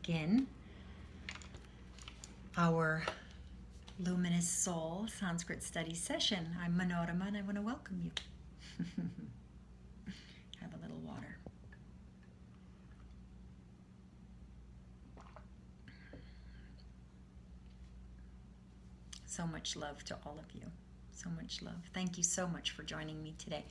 begin our Luminous Soul Sanskrit study session. I'm Manorama and I want to welcome you. Have a little water. So much love to all of you. So much love. Thank you so much for joining me today.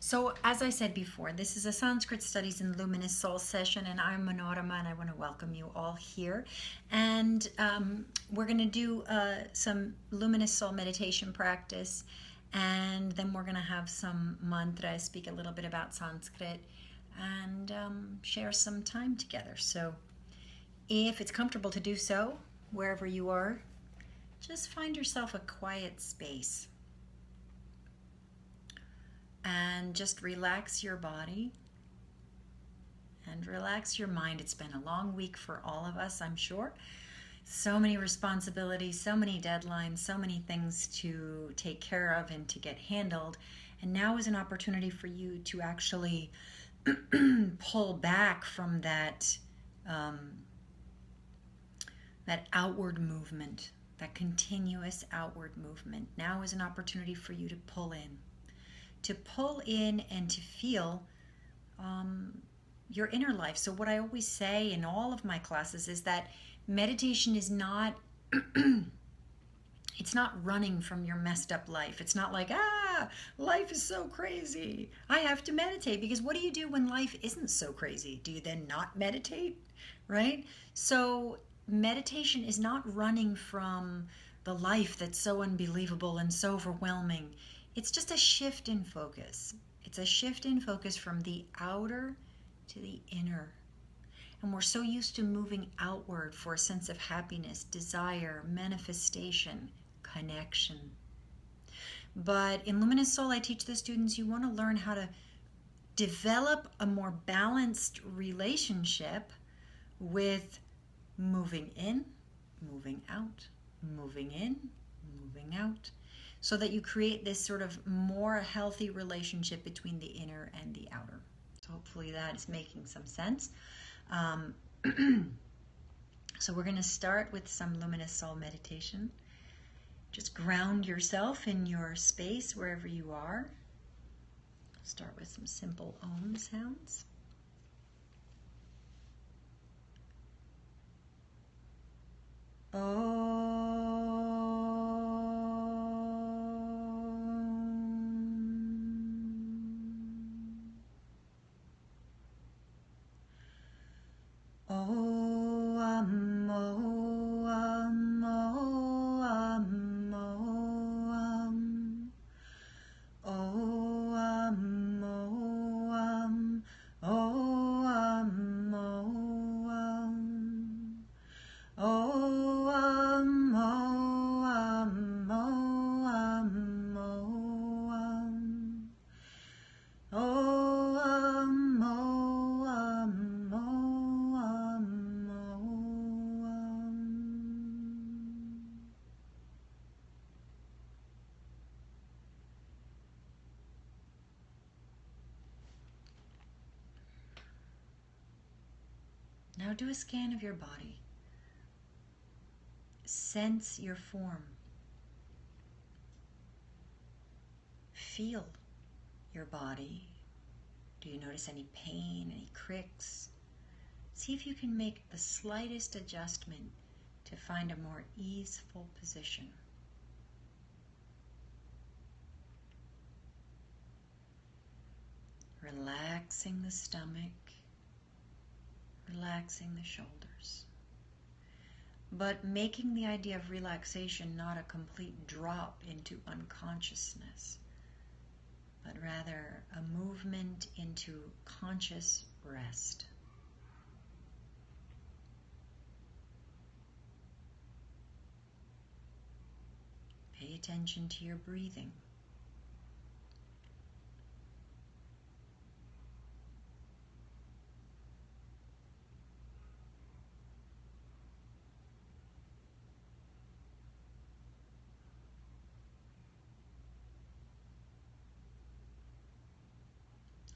So as I said before, this is a Sanskrit Studies in Luminous Soul session, and I'm Manorama, and I want to welcome you all here. And we're going to do some Luminous Soul meditation practice, and then we're going to have some mantra, speak a little bit about Sanskrit, and share some time together. So if it's comfortable to do so, wherever you are, just find yourself a quiet space. And just relax your body and relax your mind. It's been a long week for all of us, I'm sure. So many responsibilities, so many deadlines, so many things to take care of and to get handled. And now is an opportunity for you to actually pull back from that, that outward movement, that continuous outward movement. Now is an opportunity for you to pull in and to feel your inner life. So what I always say in all of my classes is that meditation is not, it's not running from your messed up life. It's not like, life is so crazy, I have to meditate. Because what do you do when life isn't so crazy? Do you then not meditate, right? So meditation is not running from the life that's so unbelievable and so overwhelming. It's just a shift in focus. It's a shift in focus from the outer to the inner. And we're so used to moving outward for a sense of happiness, desire, manifestation, connection. But in Luminous Soul, I teach the students you want to learn how to develop a more balanced relationship with moving in, moving out, moving in, moving out, so that you create this sort of more healthy relationship between the inner and the outer. So hopefully that is making some sense. So we're going to start with some Luminous Soul meditation. Just ground yourself in your space wherever you are. Start with some simple Om sounds. Now do a scan of your body. Sense your form. Feel your body. Do you notice any pain, any cricks? See if you can make the slightest adjustment to find a more easeful position. Relaxing the stomach. Relaxing the shoulders, but making the idea of relaxation not a complete drop into unconsciousness, but rather a movement into conscious rest. Pay attention to your breathing.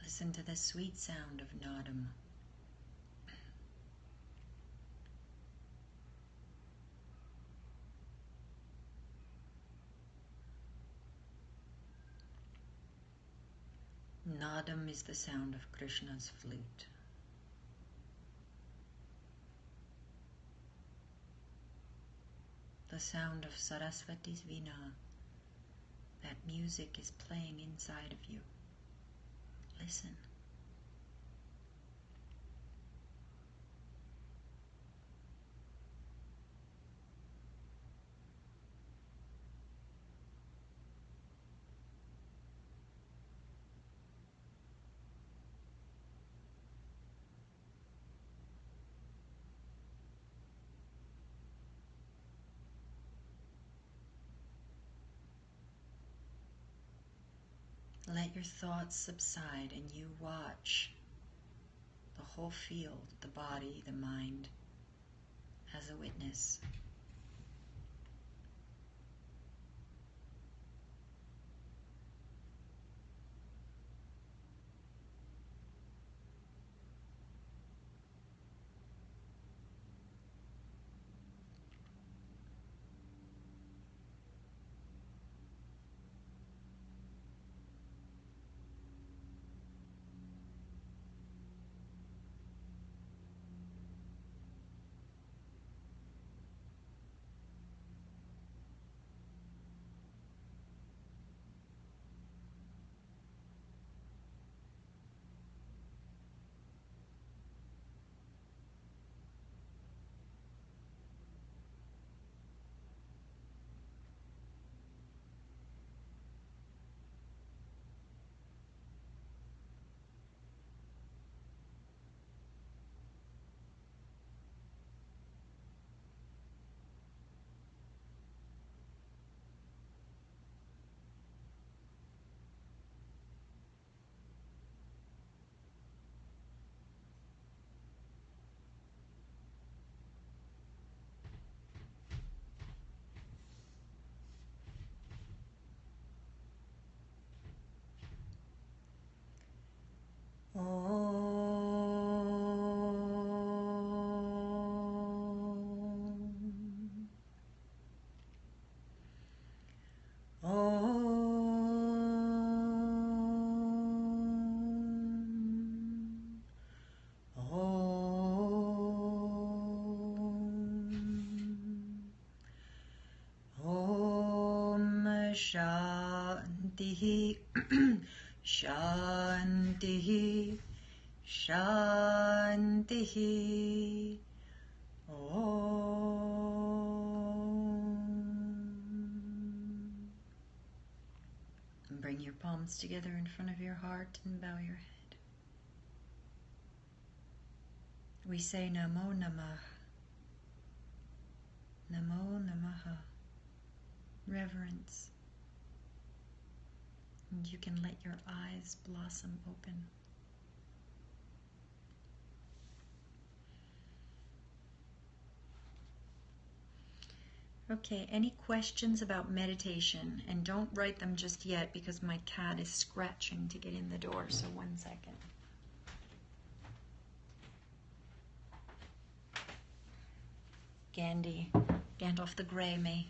Listen to the sweet sound of Nadam. Nadam is the sound of Krishna's flute. The sound of Saraswati's Veena. That music is playing inside of you. Listen. Let your thoughts subside and you watch the whole field, the body, the mind, as a witness. Shanti, Shanti, Shanti. Om. And bring your palms together in front of your heart and bow your head. We say Namo Namah, Namo Namaha, reverence. And you can let your eyes blossom open. Okay, any questions about meditation? And don't write them just yet because my cat is scratching to get in the door, so 1 second. Gandalf the Grey may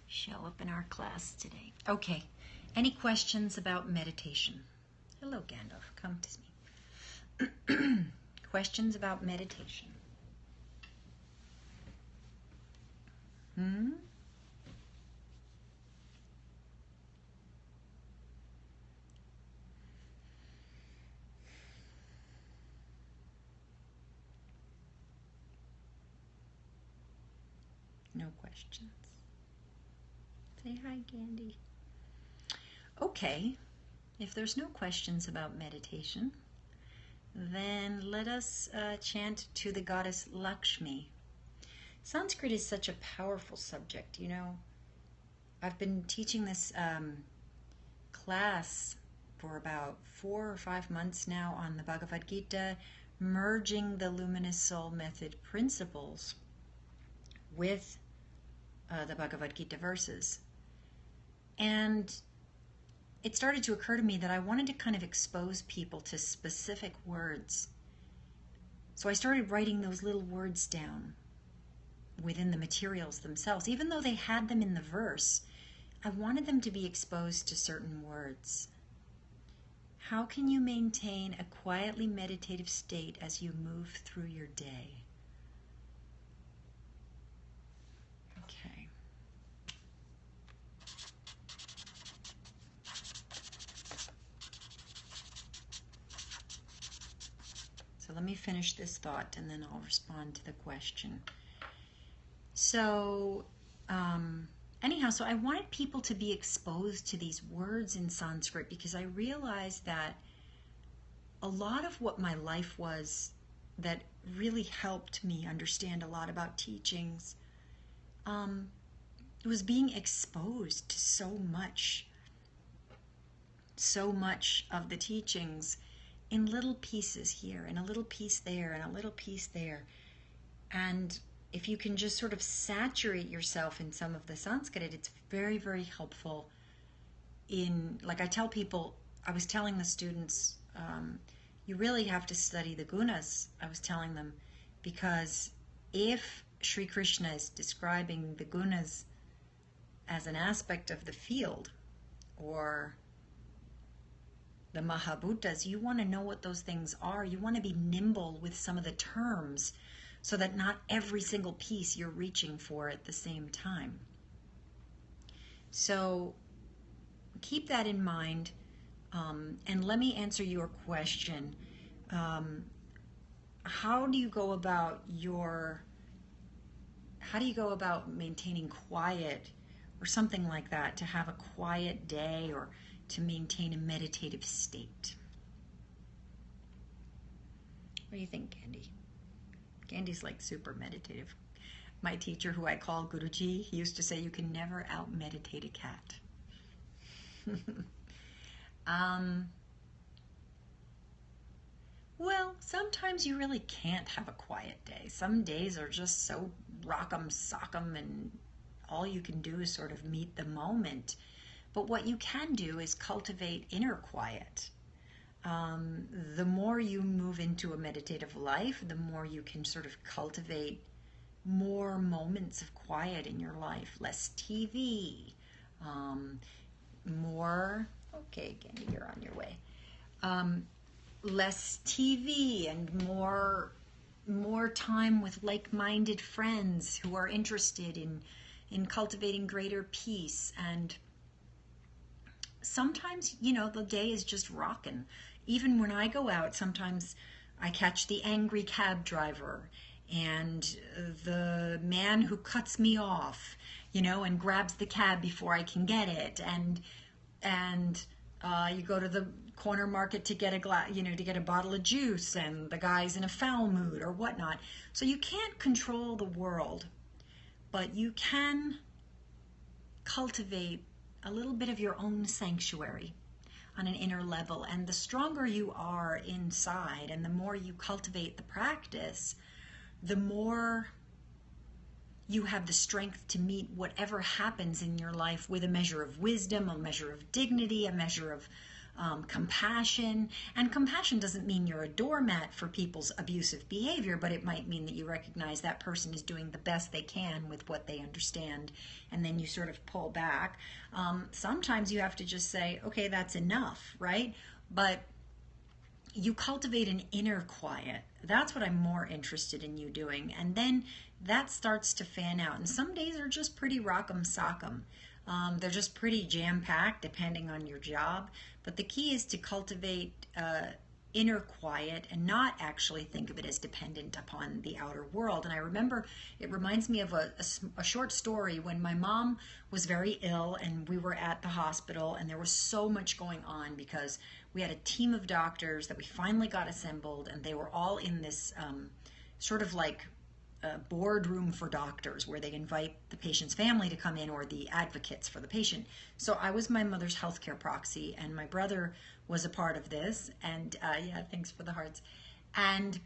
show up in our class today. Okay, any questions about meditation? Hello, Gandalf, come to me. Questions about meditation? No questions. Say hi, Gandhi. Okay, if there's no questions about meditation, then let us chant to the goddess Lakshmi. Sanskrit is such a powerful subject, you know. I've been teaching this class for about 4 or 5 months now on the Bhagavad Gita, merging the Luminous Soul method principles with the Bhagavad Gita verses. And it started to occur to me that I wanted to kind of expose people to specific words. So I started writing those little words down within the materials themselves. Even though they had them in the verse, I wanted them to be exposed to certain words. How can you maintain a quietly meditative state as you move through your day? Okay. So let me finish this thought and then I'll respond to the question. So, anyhow, so I wanted people to be exposed to these words in Sanskrit because I realized that a lot of what my life was that really helped me understand a lot about teachings was being exposed to so much of the teachings in little pieces here and a little piece there and a little piece there. And if you can just sort of saturate yourself in some of the Sanskrit, it's very, very helpful in, like I tell people, I was telling the students, you really have to study the gunas, I was telling them, because if Sri Krishna is describing the gunas as an aspect of the field, or the Mahabhutas, you want to know what those things are. You want to be nimble with some of the terms so that not every single piece you're reaching for at the same time. So keep that in mind, and let me answer your question. How do you go about maintaining quiet or something like that, to have a quiet day or to maintain a meditative state? What do you think, Candy? Candy's like super meditative. My teacher, who I call Guruji, he used to say you can never out-meditate a cat. Well, sometimes you really can't have a quiet day. Some days are just so rock'em sock'em and all you can do is sort of meet the moment. But what you can do is cultivate inner quiet. The more you move into a meditative life, the more you can sort of cultivate more moments of quiet in your life. Less TV, more, okay, Candy, you're on your way. Less TV and more time with like-minded friends who are interested in cultivating greater peace. And sometimes, the day is just rocking. Even when I go out, sometimes I catch the angry cab driver and the man who cuts me off, and grabs the cab before I can get it. And you go to the corner market to get to get a bottle of juice, and the guy's in a foul mood or whatnot. So you can't control the world, but you can cultivate a little bit of your own sanctuary on an inner level. And the stronger you are inside and the more you cultivate the practice, the more you have the strength to meet whatever happens in your life with a measure of wisdom, a measure of dignity, a measure of compassion. And compassion doesn't mean you're a doormat for people's abusive behavior, but it might mean that you recognize that person is doing the best they can with what they understand, and then you sort of pull back. Sometimes you have to just say, okay, that's enough, right? But you cultivate an inner quiet. That's what I'm more interested in you doing. And then that starts to fan out. And some days are just pretty rock'em sock'em. They're just pretty jam-packed depending on your job. But the key is to cultivate inner quiet and not actually think of it as dependent upon the outer world. And I remember, it reminds me of a short story when my mom was very ill and we were at the hospital, and there was so much going on because we had a team of doctors that we finally got assembled, and they were all in this sort of like a boardroom for doctors where they invite the patient's family to come in, or the advocates for the patient. So I was my mother's healthcare proxy, and my brother was a part of this. And yeah, thanks for the hearts. And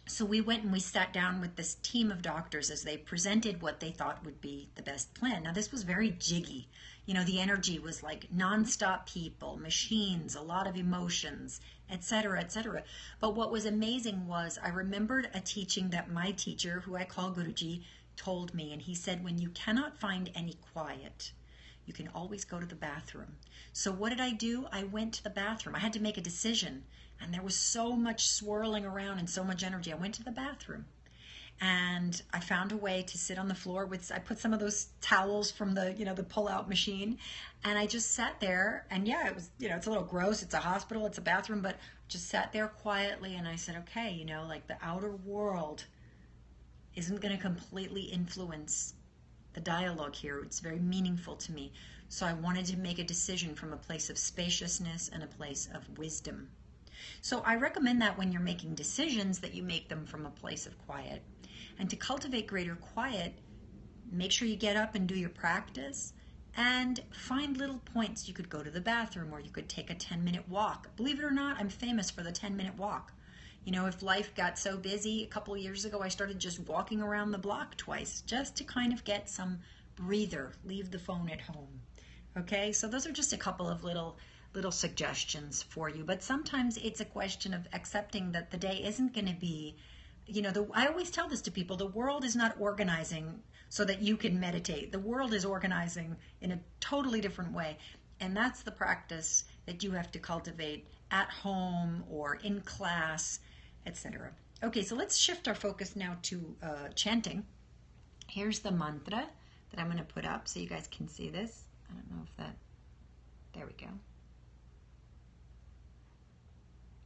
so we went and we sat down with this team of doctors as they presented what they thought would be the best plan. Now, this was very jiggy. The energy was like nonstop people, machines, a lot of emotions, etc., etc. But what was amazing was I remembered a teaching that my teacher, who I call Guruji, told me. And he said, when you cannot find any quiet, you can always go to the bathroom. So what did I do? I went to the bathroom. I had to make a decision, and there was so much swirling around and so much energy. I went to the bathroom, and I found a way to sit on the floor with, I put some of those towels from the, the pull-out machine, and I just sat there, and yeah, it was, it's a little gross. It's a hospital, it's a bathroom, but just sat there quietly, and I said, okay, like the outer world isn't going to completely influence the dialogue here. It's very meaningful to me. So I wanted to make a decision from a place of spaciousness and a place of wisdom. So I recommend that when you're making decisions that you make them from a place of quiet. And to cultivate greater quiet, make sure you get up and do your practice and find little points. You could go to the bathroom, or you could take a 10-minute walk. Believe it or not, I'm famous for the 10-minute walk. If life got so busy, a couple of years ago, I started just walking around the block twice just to kind of get some breather, leave the phone at home. Okay, so those are just a couple of little suggestions for you. But sometimes it's a question of accepting that the day isn't going to be, I always tell this to people, the world is not organizing so that you can meditate. The world is organizing in a totally different way. And that's the practice that you have to cultivate at home or in class, etc. Okay, so let's shift our focus now to chanting. Here's the mantra that I'm going to put up so you guys can see this. I don't know if that, there we go.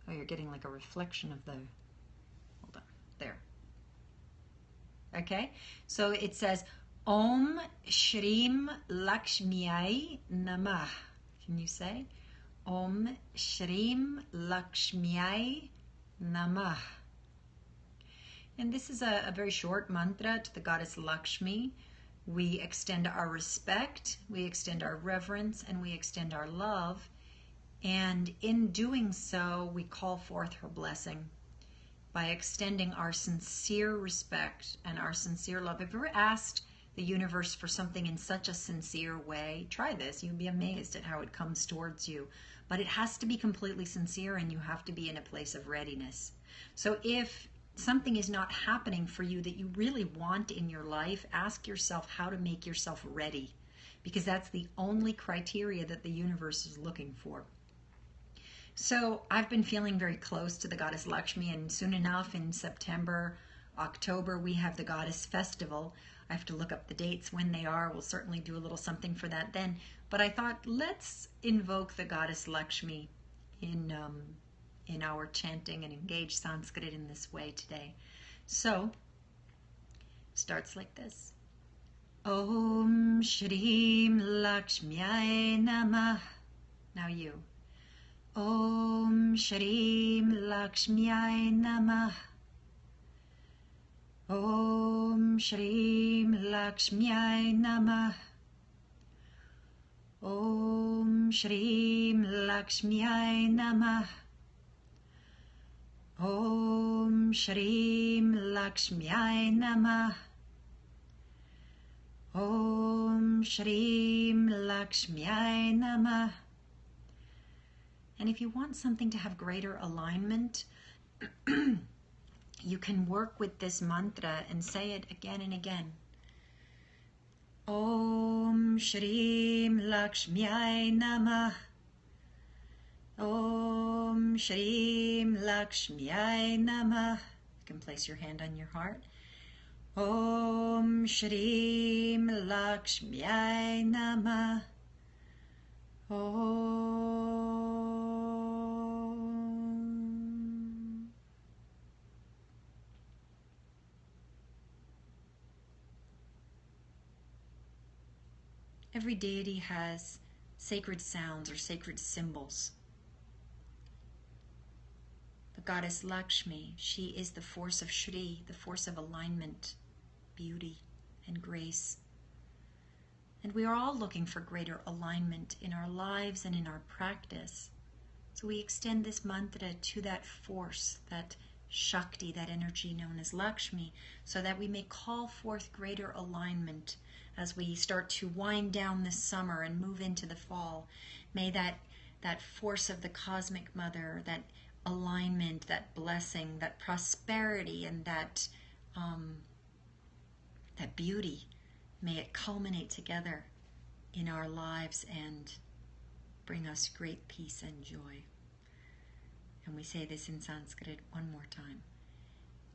Oh, you're getting like a reflection of the, hold on, there. Okay, so it says, Om Shrim Lakshmiyai Namah. Can you say? Om Shrim Lakshmiyai Namah. And this is a very short mantra to the goddess Lakshmi. We extend our respect, we extend our reverence, and we extend our love. And in doing so, we call forth her blessing by extending our sincere respect and our sincere love. Have you ever asked the universe for something in such a sincere way? Try this. You'll be amazed at how it comes towards you. But it has to be completely sincere, and you have to be in a place of readiness. So if something is not happening for you that you really want in your life, ask yourself how to make yourself ready, because that's the only criteria that the universe is looking for. So I've been feeling very close to the goddess Lakshmi, and soon enough in September, October, we have the goddess festival. I have to look up the dates when they are. We'll certainly do a little something for that then. But I thought, let's invoke the goddess Lakshmi in our chanting and engage Sanskrit in this way today. So, starts like this. Om Shrim Lakshmiyai Namah. Now you. Om Shrim Lakshmiyai Namah. Om Shrim Lakshmiyai Namah. Om Shrim Lakshmiyai Namah. Om Shrim Lakshmiyai Namah. Om Shrim Lakshmiyai Namah. And if you want something to have greater alignment, you can work with this mantra and say it again and again. Om Shrim Lakshmiyai Namah. Om Shrim Lakshmiyai Namah. You can place your hand on your heart. Om Shrim Lakshmiyai Namah. Om. Every deity has sacred sounds or sacred symbols. The goddess Lakshmi, she is the force of Shri, the force of alignment, beauty, and grace. And we are all looking for greater alignment in our lives and in our practice. So we extend this mantra to that force, that Shakti, that energy known as Lakshmi, so that we may call forth greater alignment as we start to wind down this summer and move into the fall. May that force of the cosmic mother, that alignment, that blessing, that prosperity, and that beauty, may it culminate together in our lives and bring us great peace and joy. And we say this in Sanskrit one more time.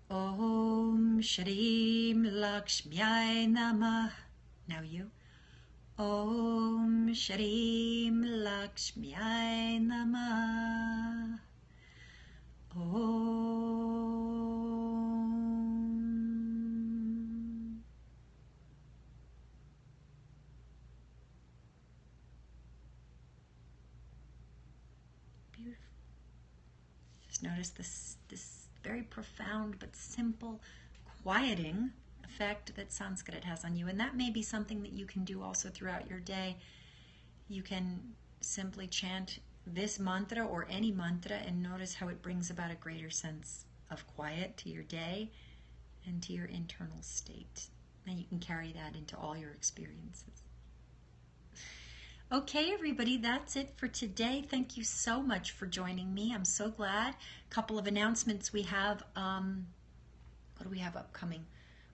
Om Shrim Lakshmyai Namah. Now you. Om Shrim Lakshmyai Namah. Om. Beautiful. Just notice this very profound but simple quieting effect that Sanskrit has on you. And that may be something that you can do also throughout your day. You can simply chant this mantra or any mantra and notice how it brings about a greater sense of quiet to your day and to your internal state. And you can carry that into all your experiences. Okay, everybody, that's it for today. Thank you so much for joining me. I'm so glad. A couple of announcements we have. What do we have upcoming?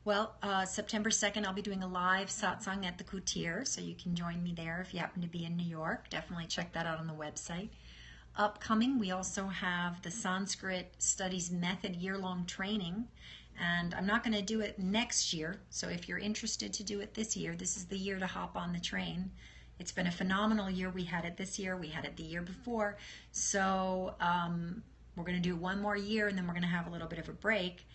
Well, September 2nd, I'll be doing a live satsang at the Kutir, so you can join me there if you happen to be in New York. Definitely check that out on the website. Upcoming, we also have the Sanskrit Studies Method year-long training, and I'm not going to do it next year, so if you're interested to do it this year, this is the year to hop on the train. It's been a phenomenal year. We had it this year. We had it the year before. So we're going to do one more year, and then we're going to have a little bit of a break.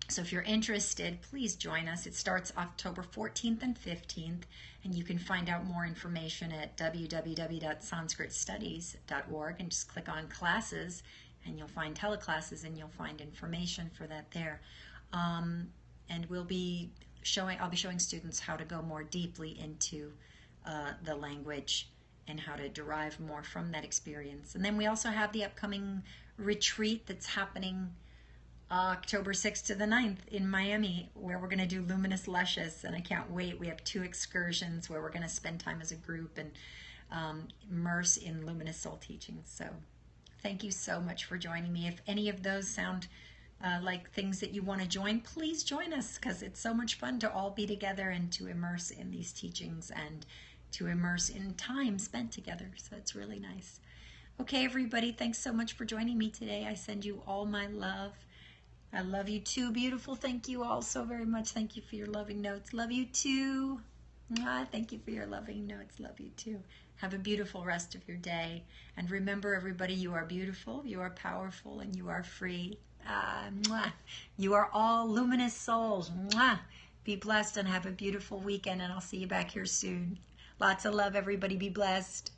So if you're interested, please join us. It starts October 14th and 15th, and you can find out more information at www.sanskritstudies.org and just click on classes, and you'll find teleclasses, and you'll find information for that there. And I'll be showing students how to go more deeply into the language and how to derive more from that experience. And then we also have the upcoming retreat that's happening October 6th to the 9th in Miami, where we're going to do Luminous Luscious, and I can't wait. We have 2 excursions where we're going to spend time as a group and immerse in Luminous Soul teachings. So thank you so much for joining me. If any of those sound like things that you want to join, please join us, because it's so much fun to all be together and to immerse in these teachings and to immerse in time spent together. So it's really nice. Okay, everybody, thanks so much for joining me today. I send you all my love. I love you too, beautiful. Thank you all so very much. Thank you for your loving notes. Love you too. Thank you for your loving notes. Love you too. Have a beautiful rest of your day. And remember, everybody, you are beautiful, you are powerful, and you are free. You are all luminous souls. Be blessed and have a beautiful weekend, and I'll see you back here soon. Lots of love, everybody. Be blessed.